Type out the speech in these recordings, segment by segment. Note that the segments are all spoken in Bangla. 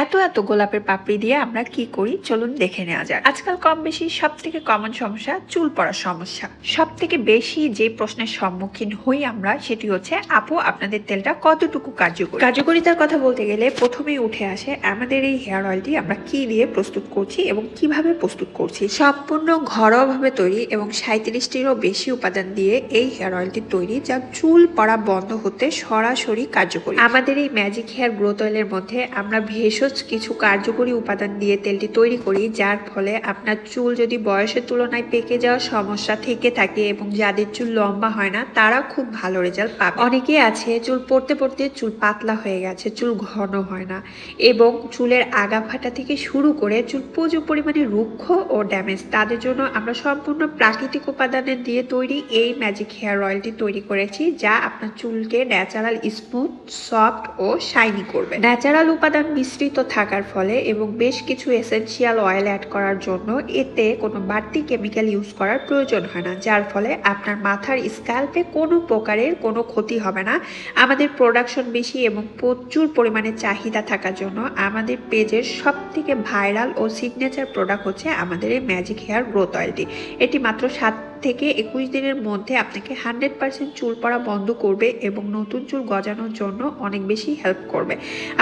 এত গোলাপের পাপড়ি দিয়ে আমরা কি করি চলুন দেখে নেওয়া যাক। আজকাল কম বেশি সব থেকে কমন সমস্যা চুল পড়ার সমস্যা। সব থেকে বেশি যে প্রশ্নের সম্মুখীন হই আমরা সেটি হচ্ছে, আপু আপনাদের তেলটা কতটুকু কার্যকরী। কার্যকারিতার কথা বলতে গেলে প্রথমেই উঠে আসে আমাদের এই হেয়ার অয়েলটি আমরা কি দিয়ে প্রস্তুত করছি এবং কিভাবে প্রস্তুত করছি। সম্পূর্ণ ঘরোয়াভাবে তৈরি এবং 37টিরও বেশি উপাদান দিয়ে এই হেয়ার অয়েলটি তৈরি, যা চুল পড়া বন্ধ হতে সরাসরি কার্যকরী। আমাদের এই ম্যাজিক হেয়ার গ্রোথ অয়েলের মধ্যে আমরা ভেষজ কিছু কার্যকরী উপাদান দিয়ে তেলটি তৈরি করি, যার ফলে আপনার চুল যদি বয়সের তুলনায় পেকে যাওয়ার সমস্যা থেকে থাকে এবং যাদের চুল লম্বা হয় না তারা খুব ভালো রেজাল্ট পাবে। অনেকেই আছে চুল পড়তে পড়তে চুল পাতলা হয়ে গেছে, চুল ঘন হয় না এবং চুলের আগা ফাটা থেকে শুরু করে চুল প্রচুর পরিমাণে রুক্ষ ও ড্যামেজ, তাদের জন্য আমরা সম্পূর্ণ প্রাকৃতিক উপাদানের দিয়ে তৈরি এই ম্যাজিক হেয়ার অয়েলটি তৈরি করেছি, যা আপনার চুলকে ন্যাচারাল স্মুথ, সফট ও শাইনি করবে। ন্যাচারাল উপাদান মিশ্রিত থাকার ফলে এবং বেশ কিছু এসেনশিয়াল অয়েল অ্যাড করার জন্য এতে কোনো বাড়তি কেমিক্যাল ইউজ করার প্রয়োজন হয় না, যার ফলে আপনার মাথার স্ক্যাল্পে কোনো প্রকারের কোনো ক্ষতি হবে না। আমাদের প্রোডাকশন বেশি এবং প্রচুর পরিমাণে চাহিদা থাকার জন্য আমাদের পেজের সব থেকে ভাইরাল ও সিগনেচার প্রোডাক্ট হচ্ছে আমাদের এই ম্যাজিক হেয়ার গ্রোথ অয়েলটি। এটি মাত্র 7 থেকে 21 দিনের মধ্যে আপনাকে 100% চুল পড়া বন্ধ করবে এবং নতুন চুল গজানোর জন্য অনেক বেশি হেল্প করবে।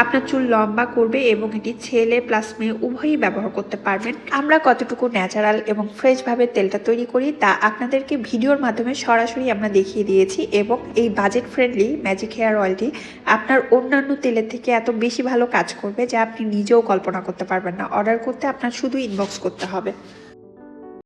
আপনার চুল লম্বা করবে এবং এটি ছেলে প্লাস মেয়ে উভয়ই ব্যবহার করতে পারবেন। আমরা কতটুকু ন্যাচারাল এবং ফ্রেশভাবে তেলটা তৈরি করি তা আপনাদেরকে ভিডিওর মাধ্যমে সরাসরি আমরা দেখিয়ে দিয়েছি এবং এই বাজেট ফ্রেন্ডলি ম্যাজিক হেয়ার অয়েলটি আপনার অন্যান্য তেলের থেকে এত বেশি ভালো কাজ করবে যা আপনি নিজেও কল্পনা করতে পারবেন না। অর্ডার করতে আপনার শুধু ইনবক্স করতে হবে।